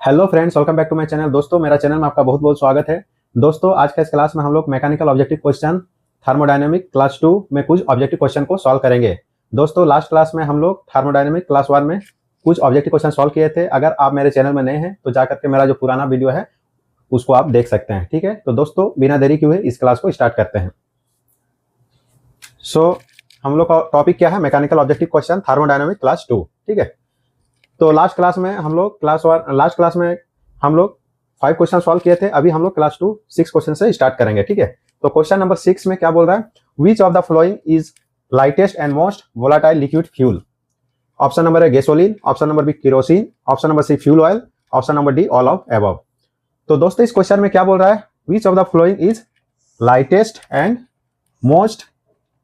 Hello friends, welcome back to my channel. दोस्तों, मेरा channel में आपका बहुत बहुत स्वागत है। दोस्तों, आज के इस क्लास में हम लोग mechanical objective question thermodynamic class 2 में कुछ ऑब्जेक्टिव क्वेश्चन को सॉल्व करेंगे। दोस्तों, लास्ट क्लास में हम लोग थर्मोडायनेमिक क्लास 1 में कुछ ऑब्जेक्टिव क्वेश्चन सॉल्व किए थे। अगर आप मेरे चैनल में नए हैं तो जाकर के मेरा जो पुराना वीडियो है उसको आप देख सकते हैं। ठीक है, तो दोस्तों बिना देरी किए हुए इस क्लास को स्टार्ट करते हैं। हम लोग का टॉपिक क्या है? Mechanical objective question thermodynamic class 2। ठीक है, तो लास्ट क्लास में हम लोग हम लोग 5 क्वेश्चन सॉल्व किए थे। अभी हम लोग क्लास 2 6 क्वेश्चन से स्टार्ट करेंगे। ठीक है, तो क्वेश्चन नंबर 6 में क्या बोल रहा है? Which of the following is lightest and most volatile liquid fuel? Option number A gasoline, option number B kerosene, option number C fuel oil, option number D all of above. तो दोस्तों इस question में क्या बोल रहा है? Which of the following is lightest and most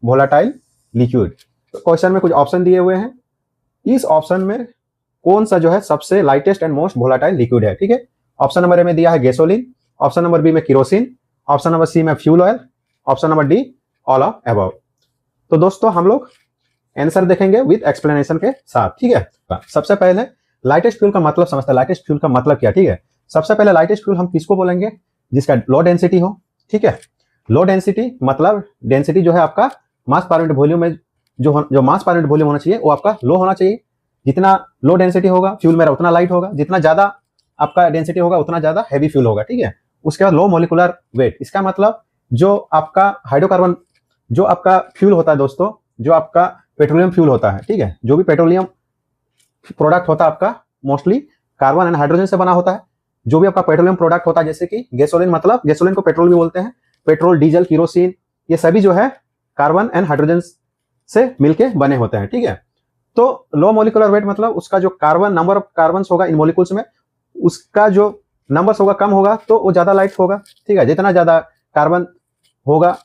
volatile liquid. तो question में कुछ ऑप्शन दिए हुए हैं। इस ऑप्शन में कौन सा जो है सबसे lightest and most volatile liquid है? ठीक है, ऑप्शन नंबर ए में दिया है गैसोलीन, ऑप्शन नंबर बी में केरोसिन, ऑप्शन नंबर सी में fuel oil, option number D all of above. तो दोस्तों हम लोग आंसर देखेंगे विद एक्सप्लेनेशन के साथ। ठीक है, सबसे पहले लाइटेस्ट फ्यूल का मतलब समझते हैं। लाइटेस्ट फ्यूल का मतलब क्या? ठीक है, सबसे पहले लाइटेस्ट फ्यूल हम किसको बोलेंगे? जिसका लो डेंसिटी हो। ठीक है, लो डेंसिटी मतलब डेंसिटी जो है आपका मास पर यूनिट वॉल्यूम में जो मास पर यूनिट वॉल्यूम होना चाहिए वो आपका लो होना चाहिए। जितना लो डेंसिटी होगा फ्यूल मेरा उतना लाइट होगा, जितना ज्यादा आपका डेंसिटी होगा उतना ज्यादा हैवी फ्यूल होगा। ठीक है, उसके बाद लो मोलिकुलर वेट। इसका मतलब जो आपका हाइड्रोकार्बन जो आपका फ्यूल होता है दोस्तों, जो आपका पेट्रोलियम फ्यूल होता है, ठीक है, जो भी पेट्रोलियम प्रोडक्ट होता है आपका मोस्टली कार्बन एंड हाइड्रोजन से बना होता है। जो भी आपका पेट्रोलियम प्रोडक्ट होता है, जैसे कि गैसोलीन, मतलब गैसोलीन को पेट्रोल भी बोलते हैं, पेट्रोल, डीजल, केरोसिन, ये सभी जो है कार्बन एंड हाइड्रोजन से मिलके बने होते हैं। ठीक है, तो लो मोलिकुलर वेट मतलब उसका जो कार्बन नंबर ऑफ कार्बन होगा इन मोलिकुल्स में, उसका जो नंबर्स होगा कम होगा तो वो ज्यादा लाइट होगा। ठीक है, जितना ज्यादा कार्बन होगा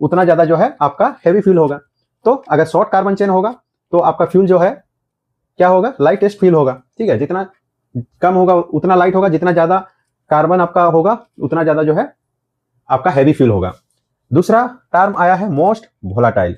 उतना ज्यादा जो है आपका हैवी फ्यूल होगा। तो अगर शॉर्ट कार्बन चेन होगा तो आपका फ्यूल जो है क्या होगा? लाइटेस्ट फ्यूल होगा। ठीक है, जितना कम होगा उतना लाइट होगा, जितना ज्यादा कार्बन आपका होगा उतना ज्यादा जो है आपका हैवी फ्यूल होगा। दूसरा टर्म आया है मोस्ट वोलाटाइल।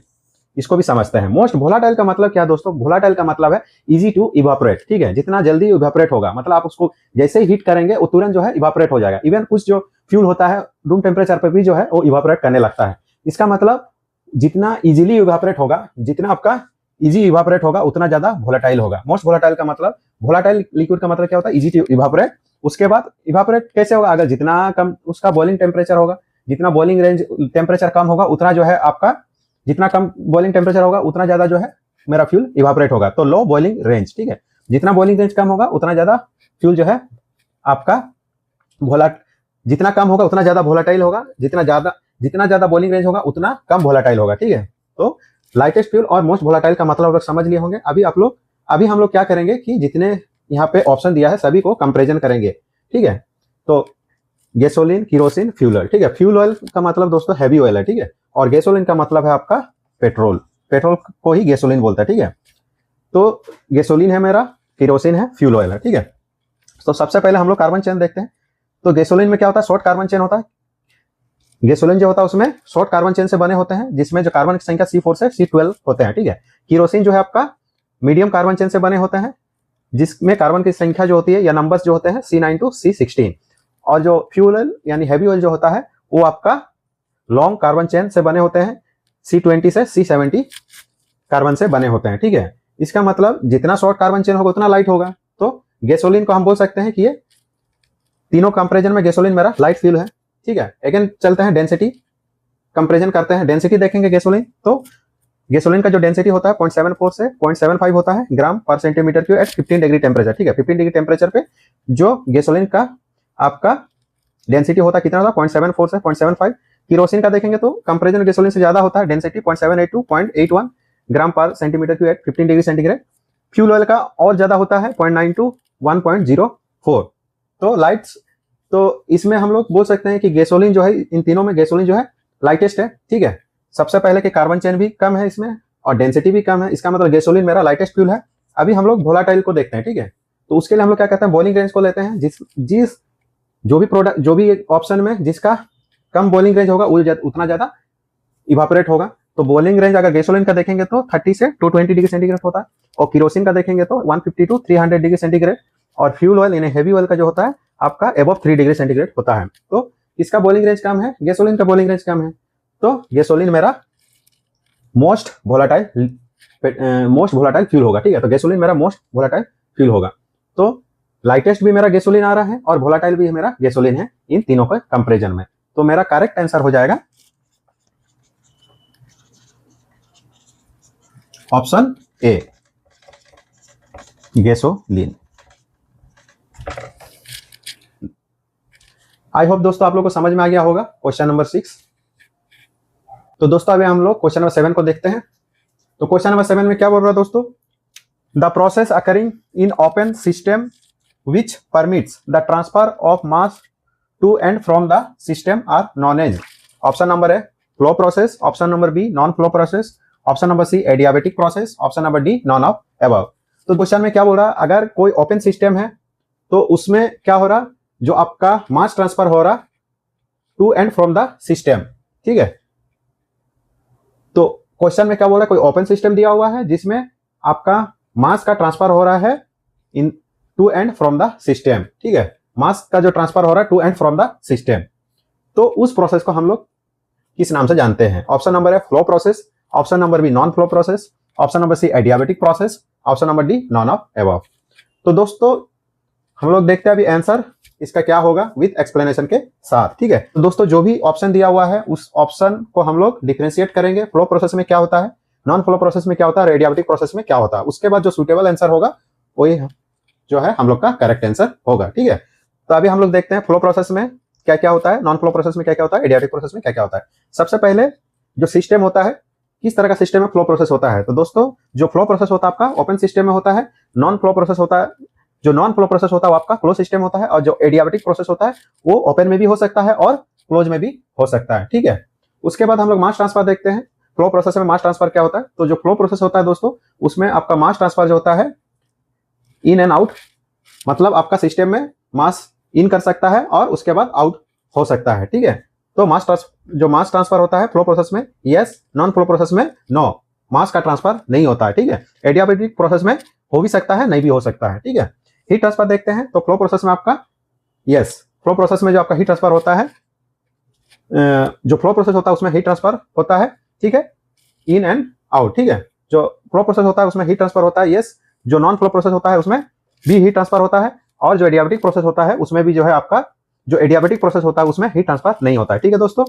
इसको भी समझते हैं। मोस्ट वोलाटाइल का मतलब क्या है दोस्तों? वोलाटाइल का मतलब है इजी टू इवापोरेट। ठीक है, जितना जल्दी इवापोरेट होगा, मतलब आप उसको जैसे ही हीट करेंगे वो तुरंत जो है इवापोरेट हो जाएगा। इवन कुछ जो फ्यूल होता है रूम टेम्परेचर पर भी जो है वो इवापोरेट करने लगता है। इसका मतलब जितना इजीली इवापोरेट होगा, जितना आपका इजी इवापोरेट होगा उतना ज्यादा वोलाटाइल होगा। मोस्ट वोलाटाइल का मतलब, वोलाटाइल लिक्विड का मतलब क्या होता है? Easy to evaporate. उसके बाद इवापोरेट कैसे होगा? अगर जितना कम उसका बॉइलिंग टेम्परेचर होगा, जितना बॉइलिंग रेंज टेम्परेचर कम होगा उतना जो है आपका, जितना कम बॉइलिंग टेम्परेचर होगा उतना ज्यादा जो है मेरा फ्यूल इवापोरेट होगा। तो लो बॉइलिंग रेंज। ठीक है, जितना बॉइलिंग रेंज कम होगा उतना ज्यादा फ्यूल जो है आपका जितना कम होगा उतना ज्यादा वोलाटाइल होगा, जितना ज्यादा बॉइलिंग रेंज होगा उतना कम वोलाटाइल होगा। ठीक है, तो लाइटेस्ट फ्यूल और मोस्ट वोलाटाइल का मतलब आप लोग समझ लिए होंगे। अभी हम लोग क्या करेंगे कि जितने यहाँ पे ऑप्शन दिया है सभी को कंपेरिजन करेंगे। ठीक है, तो गैसोलीन, केरोसिन, फ्यूल ऑयल। ठीक है, फ्यूल ऑयल का मतलब दोस्तों हैवी ऑयल है। ठीक है, और गैसोलीन का मतलब है आपका पेट्रोल। पेट्रोल को ही गैसोलीन बोलता है। ठीक है, तो गैसोलीन है मेरा, केरोसिन है, फ्यूल ऑयल है। ठीक है, तो सबसे पहले हम लोग कार्बन चेन देखते हैं। तो गैसोलीन में क्या होता है? शॉर्ट कार्बन चेन होता है। गैसोलीन जो होता है उसमें शॉर्ट कार्बन चेन से बने होते हैं, जिसमें जो कार्बन की संख्या C4 से C12 होते हैं। ठीक है, केरोसिन जो है आपका मीडियम कार्बन चेन से बने होते हैं, जिसमें कार्बन की संख्या जो होती है या नंबर्स जो होते हैं C9 to C16। और जो फ्यूल ऑयल यानी हैवी ऑयल जो होता है वो आपका लॉन्ग कार्बन चेन से बने होते हैं, C20 से C70 कार्बन से बने होते हैं। ठीक है, इसका मतलब जितना शॉर्ट कार्बन चेन होगा उतना लाइट होगा। तो गैसोलीन को हम बोल सकते हैं कि ये तीनों कंपेरिजन में गैसोलीन मेरा लाइट फ्यूल है। ठीक है, अगेन चलते हैं डेंसिटी कंपेरिजन करते हैं। डेंसिटी देखेंगे गैसोलीन, तो गैसोलीन का जो डेंसिटी होता है 0.74 से 0.75 होता है gram per centimetre cube at 15 degree temperature. ठीक है, 15 डिग्री टेम्परेचर पे जो गैसोलीन का आपका डेंसिटी होता है कितना होता है? 0.74 से 0.75। केरोसिन का देखेंगे तो कंपेरिजन गैसोलीन से ज्यादा होता है, density 0.78 to 0.81 gram per centimetre cube at 15 degree centigrade. Fuel oil का और ज्यादा होता है 0.9 टू 1.04। तो लाइट्स, तो इसमें हम लोग बोल सकते हैं कि गैसोलीन जो है, इन तीनों में गैसोलीन जो है लाइटेस्ट है। ठीक है, सबसे पहले के कार्बन चेन भी कम है इसमें और डेंसिटी भी कम है। इसका मतलब गैसोलीन मेरा लाइटेस्ट फ्यूल है। अभी हम लोग वोलाटाइल को देखते हैं। ठीक है, तो उसके लिए हम लोग क्या कहते हैं? बॉइलिंग रेंज को लेते हैं। जिस जो भी ऑप्शन में जिसका कम बॉइलिंग रेंज होगा उतना ज्यादा इवापोरेट होगा। तो बॉइलिंग रेंज अगर गैसोलीन का देखेंगे तो 30 से 220 डिग्री सेंटीग्रेड होता है, और केरोसिन का देखेंगे तो 150 टू 300 डिग्री सेंटीग्रेड और फ्यूल ऑयल यानी हेवी ऑयल का जो होता है आपका एबव 3 डिग्री सेंटीग्रेड होता है। तो इसका बॉइलिंग रेंज कम है, गैसोलीन का बॉइलिंग रेंज कम है। तो गैसोलीन मेरा मोस्ट वोलाटाइल फ्यूल होगा, ठीक है। तो गैसोलीन मेरा मोस्ट वोलाटाइल फ्यूल होगा। तो लाइटेस्ट भी मेरा गैसोलीन आ रहा है और वोलाटाइल भी मेरा गैसोलीन है इन तीनों के कंपैरिजन में। तो मेरा करेक्ट आंसर हो जाएगा option A, gasoline. I hope दोस्तों आप लोग को समझ में आ गया होगा क्वेश्चन नंबर 6। तो दोस्तों अभी हम लोग क्वेश्चन नंबर 7 को देखते हैं। तो क्वेश्चन नंबर 7 में क्या बोल रहा है दोस्तों, the process occurring in open system which permits the transfer of mass to and from the system are known as. Option number है flow process, option number B non flow process, option number C adiabatic process, option number D none of above. तो question में क्या बोल रहा है, अगर कोई open system है तो उसमें क्या हो रहा, जो आपका मास ट्रांसफर हो रहा to and from the system, ठीक है। तो क्वेश्चन में क्या बोल रहा है, कोई ओपन सिस्टम दिया हुआ है जिसमें आपका मास का ट्रांसफर हो रहा है in to and from the system, ठीक है। मास का जो ट्रांसफर हो रहा है to and from the system, तो उस प्रोसेस को हम लोग किस नाम से जानते हैं। ऑप्शन नंबर है flow process, option number B non flow process, option number C adiabatic process, option number D none of above. तो दोस्तों हम लोग देखते हैं अभी आंसर इसका क्या होगा विद एक्सप्लेनेशन के साथ, ठीक है। तो दोस्तों जो भी ऑप्शन दिया हुआ है उस ऑप्शन को हम लोग डिफरेंशिएट करेंगे, फ्लो प्रोसेस में क्या होता है, नॉन फ्लो प्रोसेस में क्या होता है, एडियाबेटिक प्रोसेस में क्या होता है। उसके बाद जो सुटेबल आंसर होगा वही जो है हम लोग का करेक्ट आंसर होगा, ठीक है। तो अभी हम लोग देखते हैं फ्लो प्रोसेस में क्या क्या होता है, नॉन फ्लो प्रोसेस में क्या क्या होता है, एडियाबेटिक प्रोसेस में क्या क्या होता है। सबसे पहले जो सिस्टम होता है, किस तरह का सिस्टम में फ्लो प्रोसेस होता है। तो दोस्तों जो फ्लो प्रोसेस होता है आपका ओपन सिस्टम में होता है, नॉन फ्लो प्रोसेस होता है, जो नॉन फ्लो प्रोसेस होता है वो आपका क्लोज सिस्टम होता है, और जो एडियाबेटिक प्रोसेस होता है वो ओपन में भी हो सकता है और क्लोज में भी हो सकता है, ठीक है। उसके बाद हम लोग मास ट्रांसफर देखते हैं। फ्लो प्रोसेस में मास ट्रांसफर क्या होता है, तो जो फ्लो प्रोसेस होता है दोस्तों उसमें आपका मास ट्रांसफर जो होता है इन एंड आउट, मतलब आपका सिस्टम में मास इन कर सकता है और उसके बाद आउट हो सकता है, ठीक है। तो जो मास ट्रांसफर होता है फ्लो प्रोसेस में यस, नॉन फ्लो प्रोसेस में नो, मास का ट्रांसफर नहीं होता है, ठीक है। एडियाबेटिक प्रोसेस में हो भी सकता है नहीं भी हो सकता है, ठीक है। हीट ट्रांसफर देखते हैं। तो फ्लो प्रोसेस में आपका यस, फ्लो प्रोसेस में जो आपका हीट ट्रांसफर होता है, जो फ्लो प्रोसेस होता है उसमें हीट ट्रांसफर होता है, ठीक है, इन एंड आउट, ठीक है। जो फ्लो प्रोसेस होता है उसमें हीट ट्रांसफर होता है यस, जो नॉन फ्लो प्रोसेस होता है उसमें भी हीट ट्रांसफर होता है, और जो एडियाबेटिक प्रोसेस होता है उसमें भी जो है आपका जो एडियाबेटिक प्रोसेस होता है उसमें हीट ट्रांसफर नहीं होता है, ठीक है दोस्तों।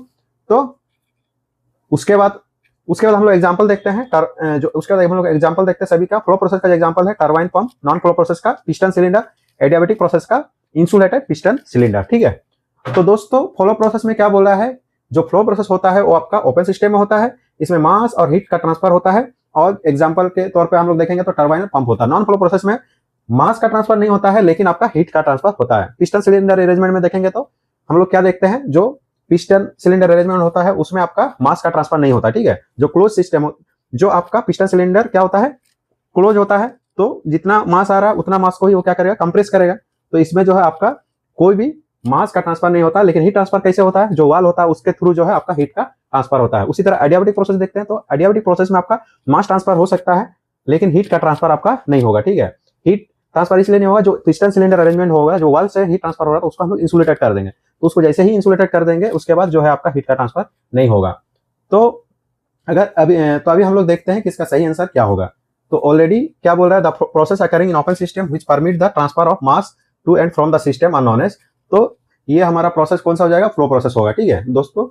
तो उसके बाद हम लोग एग्जांपल देखते हैं, उसके बाद हम लोग एग्जांपल देखते हैं सभी का। फ्लो प्रोसेस का एग्जांपल है turbine pump, non flow process का पिस्टन सिलेंडर, एडियाबेटिक प्रोसेस का इंसुलेटेड पिस्टन सिलेंडर, ठीक है। तो दोस्तों फ्लो प्रोसेस में क्या बोल रहा है, जो फ्लो प्रोसेस होता है वो आपका ओपन सिस्टम में होता है, इसमें मास और हीट का ट्रांसफर होता है, और एग्जाम्पल के तौर पर हम लोग देखेंगे तो टरबाइन पंप होता है। नॉन फ्लो प्रोसेस में मास का ट्रांसफर नहीं होता है लेकिन आपका हीट का ट्रांसफर होता है। पिस्टन सिलेंडर अरेंजमेंट में देखेंगे तो हम लोग क्या देखते हैं, जो पिस्टन सिलेंडर अरेंजमेंट होता है उसमें आपका मास का ट्रांसफर नहीं होता, ठीक है। जो क्लोज सिस्टम, जो आपका पिस्टन सिलेंडर क्या होता है, क्लोज होता है, तो जितना मास आ रहा है उतना मास को ही वो क्या करेगा, कंप्रेस करेगा। तो इसमें जो है आपका कोई भी मास का ट्रांसफर नहीं होता, लेकिन हीट ट्रांसफर कैसे होता है, जो वाल होता है उसके थ्रू जो है आपका हीट का ट्रांसफर होता है। उसी तरह एडियाबेटिक प्रोसेस देखते हैं। तो एडियाबेटिक प्रोसेस में आपका मास ट्रांसफर हो सकता है लेकिन हीट का ट्रांसफर आपका नहीं होगा, ठीक है। हीट ट्रांसफर इसलिए नहीं होगा, जो पिस्टन सिलेंडर अरेंजमेंट होगा, जो वाल से हीट ट्रांसफर हो रहा है तो उसको हम लोग इंसुलेटेड कर देंगे। तो उसको जैसे ही इंसुलेटेड कर देंगे उसके बाद जो है आपका हीट का ट्रांसफर नहीं होगा। तो अभी हम लोग देखते हैं कि इसका सही आंसर क्या होगा। तो ऑलरेडी क्या बोल रहा है, the process occurring in open system which permit the transfer of mass to and from the system are known as. तो ये हमारा प्रोसेस कौन सा हो जाएगा, फ्लो प्रोसेस होगा, ठीक है दोस्तों।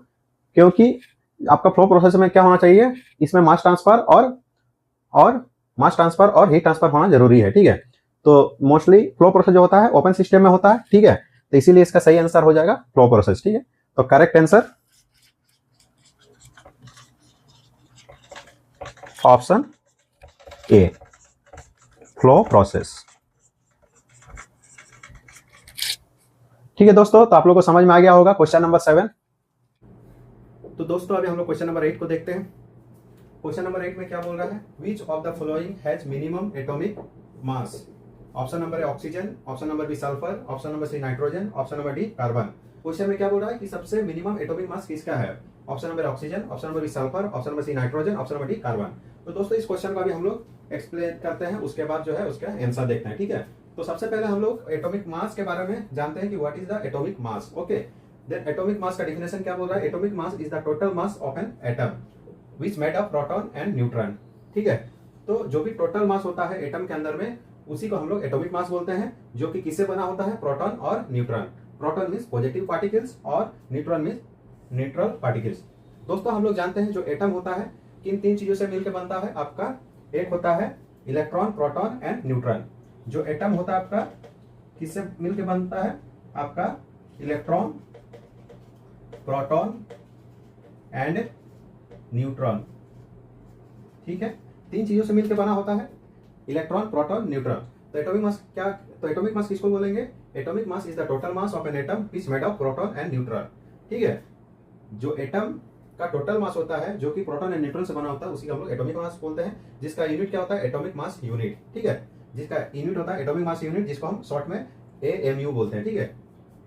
क्योंकि आपका फ्लो प्रोसेस में क्या होना चाहिए, इसमें मास ट्रांसफर और हीट ट्रांसफर होना जरूरी है, ठीक है। तो मोस्टली फ्लो प्रोसेस जो होता है ओपन सिस्टम में होता है, ठीक है। तो इसीलिए इसका सही आंसर हो जाएगा फ्लो प्रोसेस, ठीक है। तो correct answer option A, flow process, ठीक है दोस्तों। तो आप लोगों को समझ में आ गया होगा क्वेश्चन नंबर 7। तो दोस्तों अभी हम लोग क्वेश्चन नंबर 8 को देखते हैं। क्वेश्चन नंबर 8 में क्या बोल रहा है, which of the following has minimum atomic mass. Option number A oxygen, option number B sulphur, option number C nitrogen, option number D carbon. Question में क्या बोल रहा है कि सबसे मिनिमम एटॉमिक मास किसका है। Option number oxygen, option number B sulphur, option number C nitrogen, option number D carbon. तो दोस्तों इस क्वेश्चन को अभी हम लोग एक्सप्लेन करते हैं, उसके बाद जो है उसका आंसर देखते हैं, ठीक है। तो सबसे पहले हम लोग एटॉमिक मास के बारे में जानते हैं कि what is the atomic mass. Okay, then atomic mass का डेफिनेशन क्या बोल रहा है? Atomic mass is the total mass of an atom which made of proton and neutron. ठीक है, तो जो भी टोटल मास होता है एटम के अंदर में उसी को हम लोग एटॉमिक मास बोलते हैं, जो कि किससे बना होता है? प्रोटॉन और neutron. Proton means positive particles और न्यूट्रॉन मीन्स न्यूट्रल पार्टिकल्स। दोस्तों हम लोग जानते हैं जो एटम होता है किन तीन चीजों से मिलकर बनता है आपका? एक होता है इलेक्ट्रॉन, प्रोटॉन एंड न्यूट्रॉन। जो एटम होता है आपका किससे मिलकर बनता है? आपका इलेक्ट्रॉन, प्रोटॉन एंड न्यूट्रॉन। ठीक है, तीन चीजों से मिलकर बना होता है, इलेक्ट्रॉन, प्रोटॉन, न्यूट्रॉन। तो एटॉमिक मास क्या? तो एटॉमिक मास किसको बोलेंगे? Atomic mass is the total mass of an atom which made of proton and neutron. ठीक है, जो एटम का टोटल मास होता है जो कि प्रोटॉन एंड न्यूट्रॉन से बना होता है उसी को हम लोग एटॉमिक मास बोलते हैं, जिसका यूनिट क्या होता है? Atomic mass unit. ठीक है, जिसका यूनिट होता है एटॉमिक मास यूनिट, जिसको हम शॉर्ट में AMU बोलते हैं। ठीक है,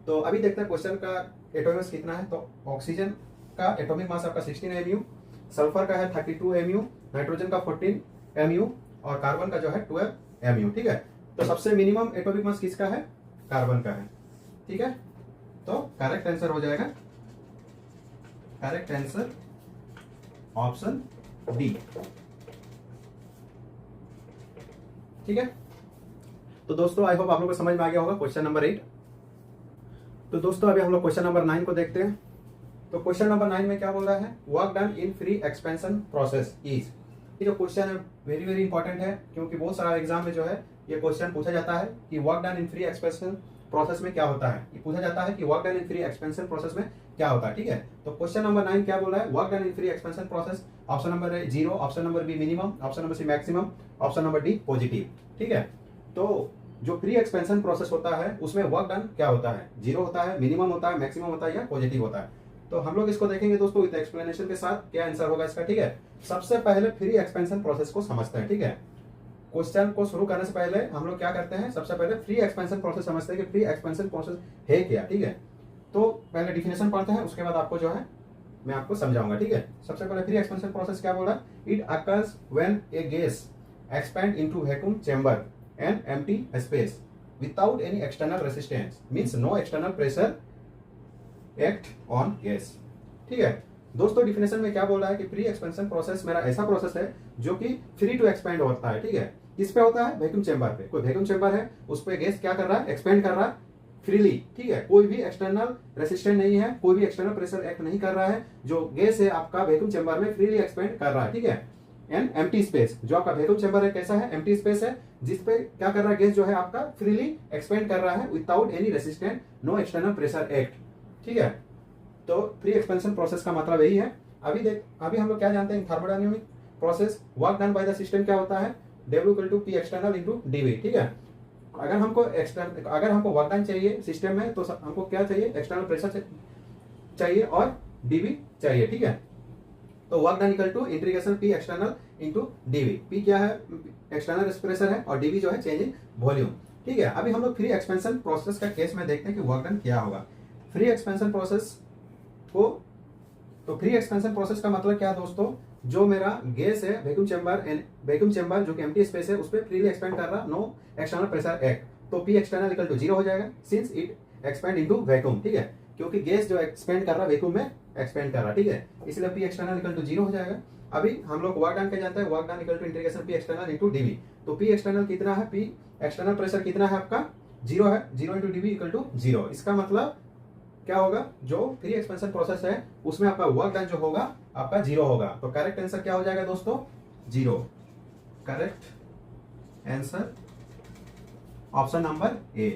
तो अभी देखते हैं क्वेश्चन का एटॉमिक मास कितना है। तो ऑक्सीजन का एटॉमिक मास आपका 16 MU, सल्फर का है 32 MU, नाइट्रोजन का 14 MU और कार्बन का जो है 12 MU। ठीक है, तो सबसे मिनिमम एटॉमिक मास किसका है? कार्बन का है। ठीक है, तो करेक्ट आंसर हो जाएगा, करेक्ट आंसर ऑप्शन डी। ठीक है, तो दोस्तों आई होप आप लोगों को समझ में आ गया होगा क्वेश्चन नंबर 8। तो दोस्तों अभी हम लोग क्वेश्चन नंबर 9 को देखते हैं। तो क्वेश्चन नंबर 9 में क्या बोल रहा है? Work done in free expansion process is. ये जो क्वेश्चन है वेरी वेरी इंपॉर्टेंट है, क्योंकि बहुत सारा एग्जाम में जो है ये क्वेश्चन पूछा जाता है कि work done in free expansion process में क्या होता है। ये पूछा जाता है कि work done in free expansion process में क्या होता है। ठीक है, तो क्वेश्चन नंबर 9 क्या बोल रहा है? Work done in free expansion process. Option number है 0, option number B minimum, option number C maximum, option number D positive. ठीक है, तो जो फ्री एक्सपेंशन प्रोसेस होता है उसमें वर्क डन क्या होता है? 0 होता है, मिनिमम होता है, मैक्सिमम होता है या पॉजिटिव होता है। तो हम लोग इसको देखेंगे दोस्तों विद एक्सप्लेनेशन के साथ क्या आंसर होगा इसका। ठीक है, सबसे पहले फ्री एक्सपेंशन प्रोसेस को समझते हैं। ठीक है, क्वेश्चन को शुरू करने से पहले हम लोग क्या करते हैं? सबसे पहले फ्री एक्सपेंशन प्रोसेस समझते हैं कि फ्री एक्सपेंशन प्रोसेस है क्या। ठीक है, तो पहले डिफिनेशन पढ़ते हैं, उसके बाद आपको जो है मैं आपको समझाऊंगा। ठीक है, सबसे पहले फ्री एक्सपेंशन प्रोसेस क्या बोल रहा है? It occurs when a gas expand into vacuum chamber and empty space without any external resistance, means no external pressure act on gas. ठीक है, दोस्तों डिफिनेशन में क्या बोल रहा है कि फ्री एक्सपेंशन प्रोसेस मेरा ऐसा प्रोसेस है जो कि फ्री टू एक्सपेंड होता है। ठीक है, किस पे होता है? वैक्यूम चेंबर पे। कोई वैक्यूम चेंबर है, उस पे गैस क्या कर रहा है? एक्सपेंड कर रहा है फ्रीली। ठीक है, कोई भी एक्सटर्नल रेसिस्टेंट नहीं है, कोई भी एक्सटर्नल प्रेशर एक्ट नहीं कर रहा है, जो गैस है आपका वैक्यूम चेंबर में फ्रीली एक्सपेंड कर रहा है। ठीक है, एंड एम्प्टी स्पेस, जो आपका वैक्यूम चेंबर है कैसा है? एम्प्टी स्पेस है, जिसपे क्या कर रहा है? गैस जो है आपका फ्रीली एक्सपेंड कर रहा है without any resistant, no external pressure act. ठीक है, तो फ्री एक्सपेंशन प्रोसेस का मतलब यही है। अभी हम लोग क्या जानते हैं? Thermodynamic process, work done by the system क्या होता है? W = P external into DV। ठीक है, अगर हमको वर्क डन चाहिए सिस्टम में तो हमको क्या चाहिए? एक्सटर्नल प्रेशर चाहिए और DV चाहिए। ठीक है, तो work done equal to integration P external into DV। P क्या है? एक्सटर्नल प्रेशर है और DV जो है चेंज इन वॉल्यूम। ठीक है, अभी हम लोग फ्री एक्सपेंशन प्रोसेस का केस में देखते हैं कि वर्क डन क्या होगा। फ्री एक्सपेंशन प्रोसेस को, तो फ्री एक्सपेंशन प्रोसेस का मतलब क्या दोस्तों? जो मेरा गैस है वैक्यूम चेंबर जो कि एम्प्टी स्पेस है उस पर फ्रीली एक्सपेंड कर रहा, नो एक्सटर्नल प्रेशर एक्ट, तो P एक्सटर्नल इक्वल टू 0 हो जाएगा since it expand into vacuum. ठीक है, क्योंकि गैस जो एक्सपेंड कर रहा वैक्यूम में एक्सपेंड कर रहा। ठीक है, इसलिए P एक्सटर्नल इक्वल टू 0 हो जाएगा। अभी हम लोग वर्क डन क्या जानते हैं? Work done equal to integration P external into DV। तो P एक्सटर्नल कितना है? P एक्सटर्नल प्रेशर कितना है आपका? 0 है, 0 इंटू DV इक्वल टू 0। इसका मतलब क्या होगा? जो फ्री एक्सपेंशन प्रोसेस है उसमें आपका वर्क डन जो होगा आपका 0 होगा। तो करेक्ट आंसर क्या हो जाएगा दोस्तों? 0। Correct answer option number A,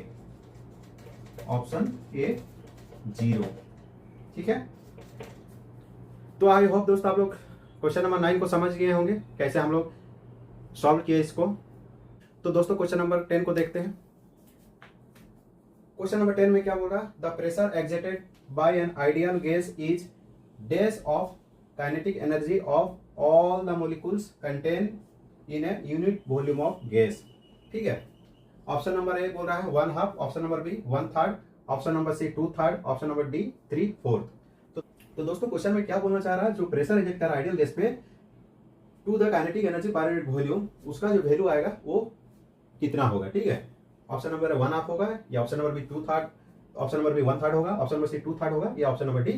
option A 0। ठीक है, तो आई होप दोस्तों आप लोग क्वेश्चन नंबर 9 को समझ गए होंगे कैसे हम लोग सॉल्व किए इसको। तो दोस्तों क्वेश्चन नंबर 10 को देखते हैं। क्वेश्चन नंबर 10 में क्या बोल रहा है? The pressure exerted by an ideal gas is dash of kinetic energy of all the molecules contain in a unit volume of gas. ठीक है, ऑप्शन नंबर ए बोल रहा है 1/2, option number B 1/3, option number C 2/3, option number D 3/4। तो दोस्तों question में क्या बोलना चाह रहा है? जो प्रेशर इंजेक्ट कर रहा है आइडियल गैस पे to the kinetic energy per unit volume, उसका जो वैल्यू आएगा वो कितना होगा। ठीक है, ऑप्शन नंबर 1 हाफ होगा, या option number B 2 third, option number B 1 third होगा, ऑप्शन नंबर सी 2 थर्ड होगा, या ऑप्शन नंबर डी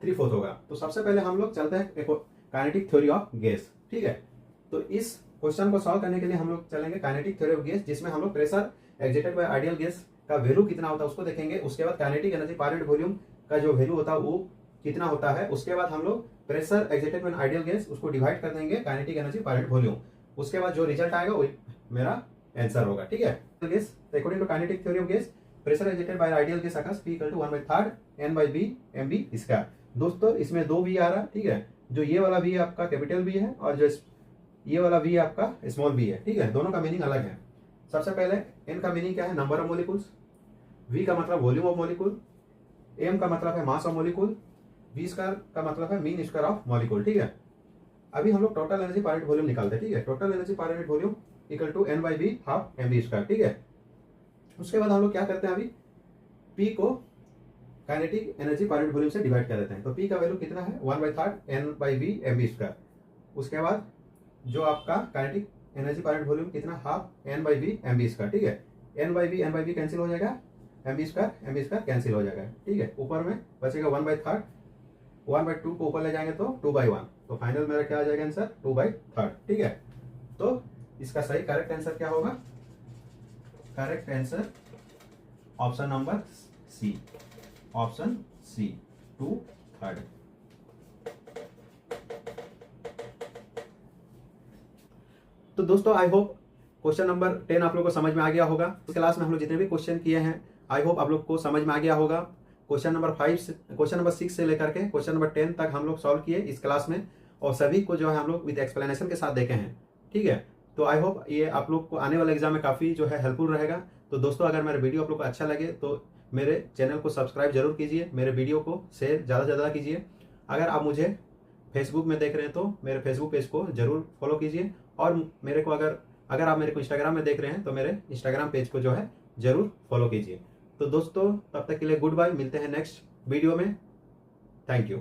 3/4 होगा। तो सबसे पहले हम लोग चलते हैं काइनेटिक थ्योरी ऑफ गैस, ठीक है। तो इस क्वेश्चन को सॉल्व करने के लिए हम लोग चलेंगे काइनेटिक थ्योरी ऑफ गैस, जिसमें हम लोग pressure exerted by ideal gas का वैल्यू कितना होता है उसको देखेंगे। उसके बाद kinetic energy per unit volume का जो वैल्यू होता है वो कितना होता है। उसके बाद हम लोग pressure exerted by ideal gas उसको डिवाइड कर देंगे kinetic energy per unit volume. उसके बाद जो रिजल्ट आएगा वो मेरा आंसर होगा, ठीक है। Gas according to kinetic theory of gas, pressure exerted by ideal gas आकाश P = 1/3 N/B mv²। दोस्तों इसमें दो V आ रहा है, ठीक है। जो ये वाला V आपका कैपिटल V है और जो ये वाला V आपका स्मॉल v है, ठीक है। दोनों का मीनिंग अलग है। सबसे पहले N का मीनिंग क्या है, नंबर ऑफ मॉलिक्यूल्स, V का मतलब वॉल्यूम ऑफ मॉलिक्यूल, M का मतलब है mass of molecule, V square का मतलब है मीन स्क्वायर ऑफ मॉलिक्यूल, ठीक है। अभी हम लोग total energy per unit volume निकालते हैं, ठीक है। Total energy per unit volume = N/B ½ mv², ठीक है। उसके बाद हम लोग क्या करते हैं, अभी P को kinetic energy per unit volume से डिवाइड कर देते हैं। तो P का वैल्यू कितना है, 1/3 N/B mv²। उसके बाद जो आपका kinetic energy per unit volume कितना, ½ N/B mv², ठीक है। N/B कैंसिल हो जाएगा, mv² कैंसिल हो जाएगा, ठीक है। ऊपर में बचेगा 1/3, 1/2 को ऊपर ले जाएंगे तो 2/1। तो फाइनल मेरा क्या आ जाएगा आंसर, 2/3, ठीक है। तो इसका सही करेक्ट आंसर क्या होगा, correct answer option number C, option C 2/3। तो दोस्तों आई होप क्वेश्चन नंबर 10 आप लोगों को समझ में आ गया होगा। इस क्लास में हम लोग जितने भी क्वेश्चन किए हैं आई होप आप लोग को समझ में आ गया होगा। क्वेश्चन नंबर 6 से लेकर के क्वेश्चन नंबर 10 तक हम लोग सॉल्व किए इस क्लास में, और सभी को जो है हम लोग विद एक्सप्लेनेशन के साथ देखे हैं, ठीक है। तो आई होप ये आप लोग को आने वाले एग्जाम में काफ़ी जो है हेल्पफुल रहेगा। तो दोस्तों अगर मेरा वीडियो आप लोग को अच्छा लगे तो मेरे चैनल को सब्सक्राइब जरूर कीजिए, मेरे वीडियो को शेयर ज़्यादा से ज़्यादा कीजिए। अगर आप मुझे फेसबुक में देख रहे हैं तो मेरे फेसबुक पेज को जरूर फॉलो कीजिए, और मेरे को अगर आप मेरे को इंस्टाग्राम में देख रहे हैं तो मेरे इंस्टाग्राम पेज को जो है जरूर फॉलो कीजिए। तो दोस्तों तब तक के लिए गुड बाय, मिलते हैं नेक्स्ट वीडियो में। Thank you.